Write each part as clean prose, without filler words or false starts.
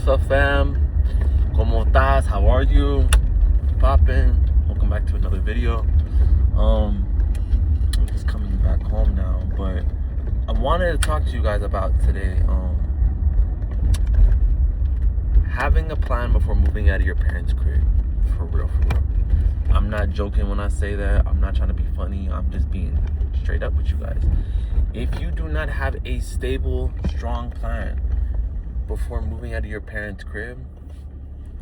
What's up, fam? ¿Cómo estás? How are you? Poppin'. Welcome back to another video. I'm just coming back home now, but I wanted to talk to you guys about today. Having a plan before moving out of your parents' crib. For real, for real. I'm not joking when I say that. I'm not trying to be funny. I'm just being straight up with you guys. If you do not have a stable, strong plan before moving out of your parents' crib,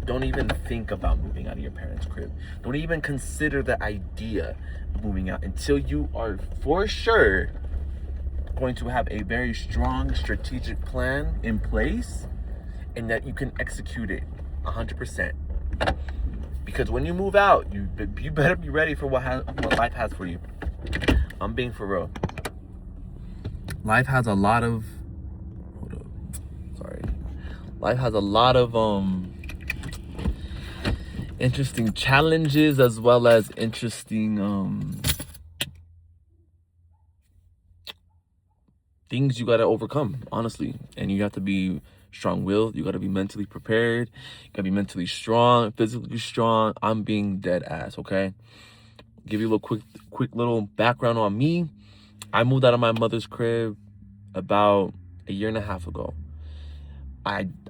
don't even think about moving out of your parents' crib. Don't even consider the idea of moving out until you are for sure going to have a very strong strategic plan in place and that you can execute it 100%. Because when you move out, you better be ready for what life has for you. I'm being for real. Life has a lot of interesting challenges as well as interesting things you got to overcome, honestly. And you have to be strong-willed. You got to be mentally prepared. You got to be mentally strong, physically strong. I'm being dead ass, okay? Give you a little quick little background on me. I moved out of my mother's crib about a year and a half ago.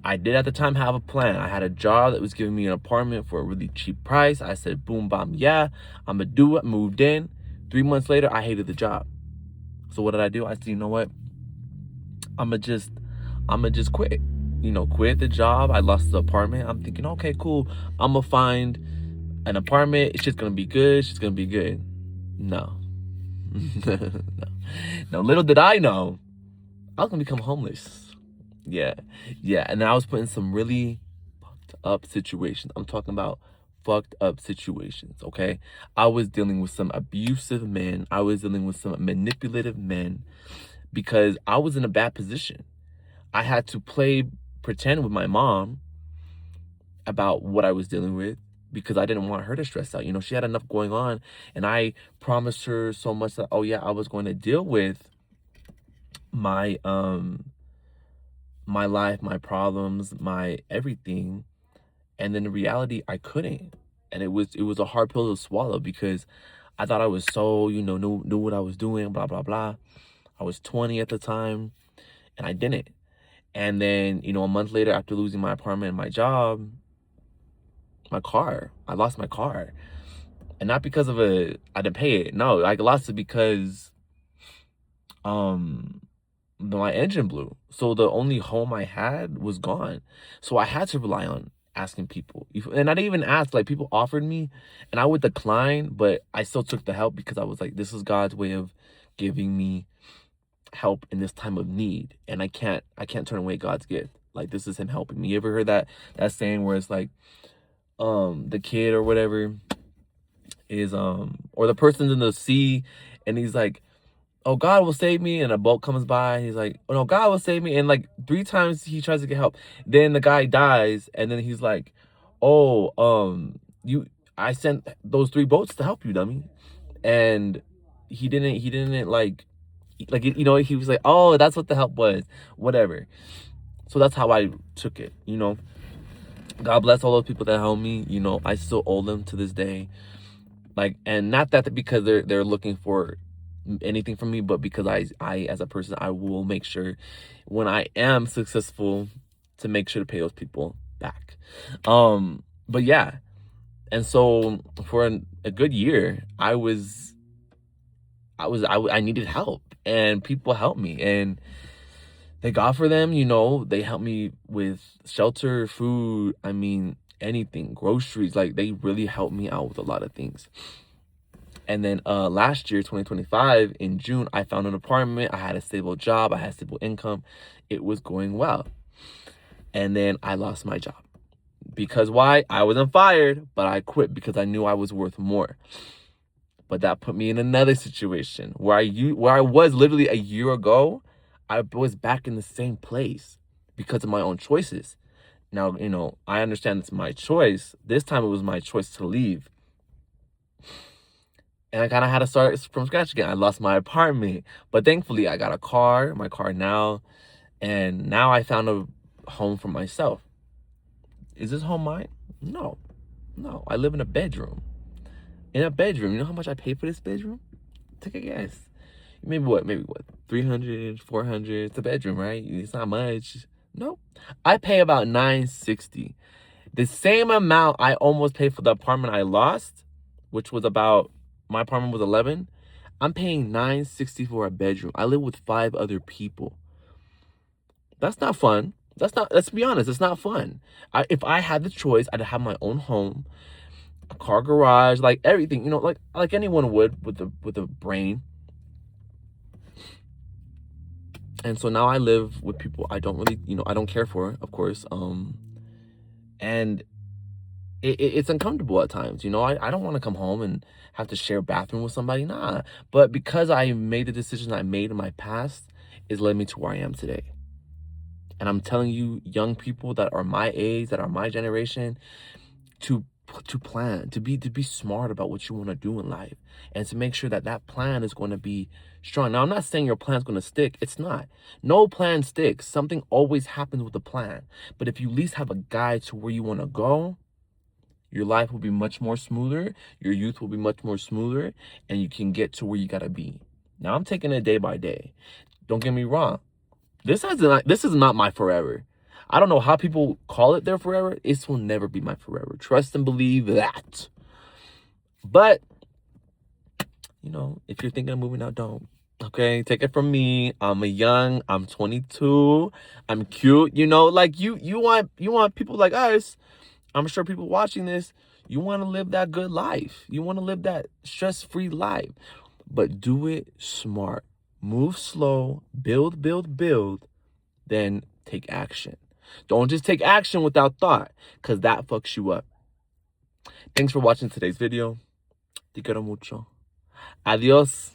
I did at the time have a plan. I had a job that was giving me an apartment for a really cheap price. I said, boom, bam, yeah, I'm going to do it. Moved in. 3 months later, I hated the job. So what did I do? I said, you know what? I'm going to just quit. Quit the job. I lost the apartment. I'm thinking, okay, cool. I'm going to find an apartment. It's just going to be good. It's just going to be good. No. No, little did I know, I was going to become homeless. Yeah. And then I was put in some really fucked up situations. I'm talking about fucked up situations, okay? I was dealing with some abusive men. I was dealing with some manipulative men because I was in a bad position. I had to pretend with my mom about what I was dealing with because I didn't want her to stress out. She had enough going on, and I promised her so much that, oh yeah, I was going to deal with my my life, my problems, my everything. And then in reality, I couldn't. And it was a hard pill to swallow because I thought I was so, knew what I was doing, blah, blah, blah. I was 20 at the time and I didn't. And then, a month later, after losing my apartment and my job, I lost my car. And not because of I didn't pay it. No, I lost it because my engine blew. So the only home I had was gone. So I had to rely on asking people. And I didn't even ask. Like, people offered me and I would decline, but I still took the help because I was like, this is God's way of giving me help in this time of need. And I can't turn away God's gift. Like, this is him helping me. You ever heard that saying where it's like, the kid or whatever is, or the person's in the sea and he's like, oh, God will save me, and a boat comes by, and he's like, oh no, God will save me, and like 3 times he tries to get help. Then the guy dies, and then he's like, oh, I sent those 3 boats to help you, dummy. And he didn't like, he was like, oh, that's what the help was, whatever. So that's how I took it, God bless all those people that helped me. I still owe them to this day. Like, and not that because they're looking for anything from me, but because I as a person, I will make sure when I am successful to make sure to pay those people back. But yeah, and so for a good year, I needed help, and people helped me, and thank God for them. They helped me with shelter, food, anything, groceries. Like, they really helped me out with a lot of things. And then last year, 2025, in June, I found an apartment. I had a stable job. I had stable income. It was going well. And then I lost my job. Because why? I wasn't fired, but I quit because I knew I was worth more. But that put me in another situation where I was literally a year ago. I was back in the same place because of my own choices. Now, I understand it's my choice. This time it was my choice to leave. And I kind of had to start from scratch again. I lost my apartment, but thankfully I got my car now, and now I found a home for myself. Is this home mine? No. No. I live in a bedroom. In a bedroom. You know how much I pay for this bedroom? Take a guess. Maybe what? 300, 400. It's a bedroom, right? It's not much. Nope. I pay about $960. The same amount I almost paid for the apartment I lost, which was about, my apartment was 11. I'm paying $960 for a bedroom. I live with 5 other people. That's not fun. Let's be honest, it's not fun. If I had the choice, I'd have my own home, a car garage, like everything, you know, like anyone would with a brain. And so now I live with people I don't really, I don't care for, of course. And it's uncomfortable at times, I don't want to come home and have to share a bathroom with somebody, nah. But because I made the decisions I made in my past, it's led me to where I am today. And I'm telling you, young people that are my age, that are my generation, to plan, to be smart about what you want to do in life, and to make sure that that plan is going to be strong. Now, I'm not saying your plan is going to stick. It's not. No plan sticks. Something always happens with a plan. But if you at least have a guide to where you want to go, your life will be much more smoother. Your youth will be much more smoother, and you can get to where you got to be. Now, I'm taking it day by day. Don't get me wrong. This is not my forever. I don't know how people call it their forever. This will never be my forever. Trust and believe that. But, if you're thinking of moving out, don't. Okay, take it from me. I'm 22. I'm cute. Like you want people like us. I'm sure people watching this, you want to live that good life. You want to live that stress-free life. But do it smart. Move slow, build, then take action. Don't just take action without thought, because that fucks you up. Thanks for watching today's video. Te quiero mucho. Adios.